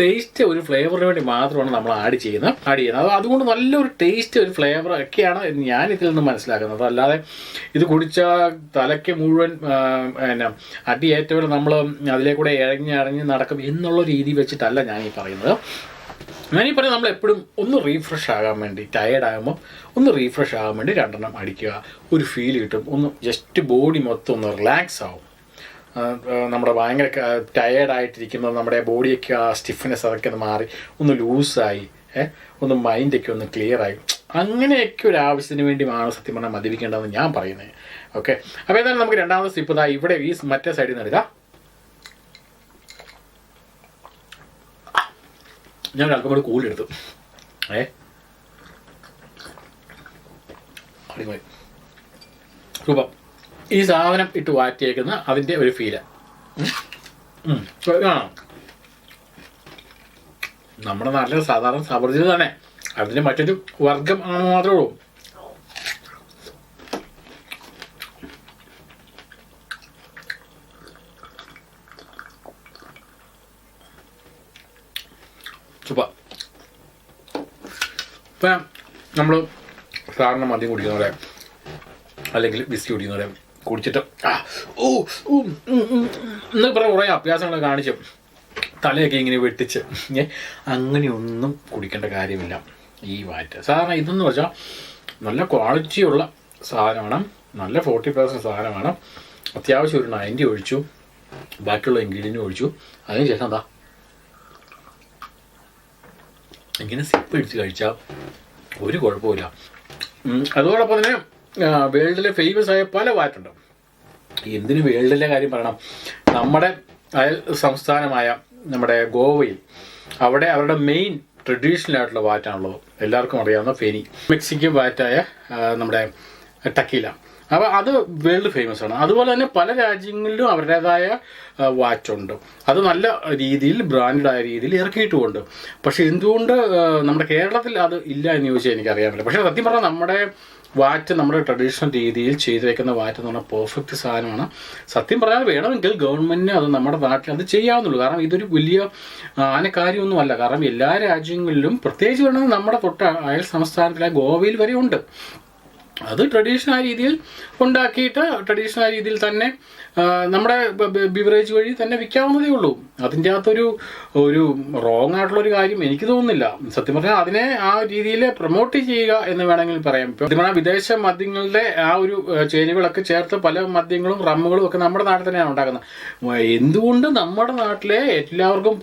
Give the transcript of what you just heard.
Taste ഒരു ഫ്ലേവറിന് വേണ്ടി മാത്രമാണ് നമ്മൾ ആഡ് ചെയ്യുന്നത്. അതുകൊണ്ട് നല്ലൊരു ടേസ്റ്റ് ഒരു ഫ്ലേവർ ഒക്കെയാണ് ഞാൻ ഇതിൽ നിന്ന് മനസ്സിലാക്കുന്നത്. അല്ലാതെ ഇത് കുടിച്ചാൽ തലയ്ക്ക് മുഴുവൻ അടിയേറ്റവരെ നമ്മൾ അതിലേക്കൂടെ ഇഴഞ്ഞ് നടക്കും എന്നുള്ള രീതി വെച്ചിട്ടല്ല ഞാനീ പറയുന്നത്. ഞാനീ പറയുന്നത് നമ്മൾ എപ്പോഴും ഒന്ന് റീഫ്രഷ് ആകാൻ വേണ്ടി, ടയേർഡാകുമ്പോൾ ഒന്ന് റീഫ്രഷ് ആകാൻ വേണ്ടി 2 അടിക്കുക. ഒരു ഫീൽ കിട്ടും, ഒന്ന് ജസ്റ്റ് ബോഡി മൊത്തം ഒന്ന് റിലാക്സ് ആവും. നമ്മുടെ ഭയങ്കര ടയേർഡായിട്ടിരിക്കുന്നത് നമ്മുടെ ബോഡിയൊക്കെ ആ സ്റ്റിഫ്നെസ് അതൊക്കെ ഒന്ന് മാറി ഒന്ന് ലൂസായി, ഒന്ന് മൈൻഡൊക്കെ ഒന്ന് ക്ലിയറായി, അങ്ങനെയൊക്കെ ഒരു ആവശ്യത്തിന് വേണ്ടിയാണ് സത്യം പറഞ്ഞാൽ മദ്യപിക്കേണ്ടതെന്ന് ഞാൻ പറയുന്നത്. ഓക്കെ, അപ്പോൾ ഏതായാലും നമുക്ക് 2ാമത്തെ സ്റ്റിപ്പ് ഇതാ ഇവിടെ ഈ മറ്റേ സൈഡിൽ നിന്ന് എടുക്കാം. ഞാൻ അല്പം കൂടി കൂടെടുത്തു. അടിപൊളി, സൂപ്പർ. ഈ സാധനം ഇട്ട് വാറ്റിയേക്കുന്ന അതിൻ്റെ ഒരു ഫീല് നമ്മുടെ നാട്ടിലെ സാധാരണ സബർജിൽ തന്നെ അതിൻ്റെ മറ്റൊരു വർഗം ആണെന്ന് മാത്രമേ ഉള്ളൂ. സൂപ്പർ. ഇപ്പം നമ്മൾ സാധാരണ മദ്യം കുടിക്കുന്നവരെ അല്ലെങ്കിൽ വിസ്കി കുടിക്കുന്നവരെ കുടിച്ചിട്ട് എന്നൊക്കെ പറഞ്ഞ കുറേ അഭ്യാസങ്ങൾ കാണിച്ചു തലയൊക്കെ ഇങ്ങനെ വെട്ടിച്ച് അങ്ങനെയൊന്നും കുടിക്കേണ്ട കാര്യമില്ല ഈ വാറ്റ്. സാധാരണ ഇതെന്ന് വെച്ചാൽ നല്ല ക്വാളിറ്റിയുള്ള സാധനമാണ്, നല്ല 40% സാധനമാണ്. അത്യാവശ്യം ഒരു 90 ഒഴിച്ചു, ബാക്കിയുള്ള ഇൻഗ്രീഡിയൻറ്റ് ഒഴിച്ചു. അതിനുശേഷം എന്താ ഇങ്ങനെ സിപ്പ് എടുത്ത് കഴിച്ചാൽ ഒരു കുഴപ്പമില്ല. അതോടൊപ്പം തന്നെ വേൾഡിലെ ഫേമസ് ആയ പല വാറ്റുണ്ട്. എന്തിന് വേൾഡിലെ കാര്യം പറയണം, നമ്മുടെ അയൽ സംസ്ഥാനമായ നമ്മുടെ ഗോവയിൽ അവിടെ അവരുടെ മെയിൻ ട്രഡീഷണൽ ആയിട്ടുള്ള വാറ്റാണുള്ളത്, എല്ലാവർക്കും അറിയാവുന്ന ഫെനി. മെക്സിക്കൻ വാറ്റായ നമ്മുടെ ടക്കീല, അപ്പോൾ അത് വേൾഡ് ഫേമസ് ആണ്. അതുപോലെ തന്നെ പല രാജ്യങ്ങളിലും അവരുടേതായ വാച്ചുണ്ട്, അത് നല്ല രീതിയിൽ ബ്രാൻഡായ രീതിയിൽ ഇറക്കിയിട്ടുമുണ്ട്. പക്ഷേ എന്തുകൊണ്ട് നമ്മുടെ കേരളത്തിൽ അത് ഇല്ല എന്ന് ചോദിച്ചാൽ എനിക്കറിയാൻ പറ്റില്ല. പക്ഷേ സത്യം പറഞ്ഞാൽ നമ്മുടെ വാറ്റ്, നമ്മുടെ ട്രഡീഷണൽ രീതിയിൽ ചെയ്തു വയ്ക്കുന്ന വാറ്റ് എന്ന് പറഞ്ഞാൽ പെർഫെക്റ്റ് സാധനമാണ്. സത്യം പറഞ്ഞാൽ വേണമെങ്കിൽ ഗവൺമെൻറ്റിന് അത് നമ്മുടെ നാട്ടിൽ അത് ചെയ്യാവുന്നുള്ളൂ. കാരണം ഇതൊരു വലിയ കാര്യമൊന്നുമല്ല. കാരണം എല്ലാ രാജ്യങ്ങളിലും, പ്രത്യേകിച്ച് വേണമെങ്കിൽ നമ്മുടെ തൊട്ട് അയൽ സംസ്ഥാനത്തിലെ ഗോവയിൽ വരെ ഉണ്ട്. അത് ട്രഡീഷണൽ രീതിയിൽ ഉണ്ടാക്കിയിട്ട് ട്രഡീഷണൽ രീതിയിൽ തന്നെ നമ്മുടെ ബിവറേജ് വഴി തന്നെ വിൽക്കാവുന്നതേ ഉള്ളൂ. അതിൻ്റെ അകത്തൊരു റോങ് ആയിട്ടുള്ളൊരു കാര്യം എനിക്ക് തോന്നുന്നില്ല. സത്യം പറഞ്ഞാൽ അതിനെ ആ രീതിയിൽ പ്രൊമോട്ട് ചെയ്യുക എന്ന് വേണമെങ്കിൽ പറയാം. സത്യം പറഞ്ഞാൽ വിദേശ മദ്യങ്ങളുടെ ആ ഒരു ചേരുവകളൊക്കെ ചേർത്ത് പല മദ്യങ്ങളും റമ്മുകളും ഒക്കെ നമ്മുടെ നാട്ടിൽ തന്നെയാണ് ഉണ്ടാക്കുന്നത്. എന്തുകൊണ്ട് നമ്മുടെ നാട്ടിലെ എല്ലാവർക്കും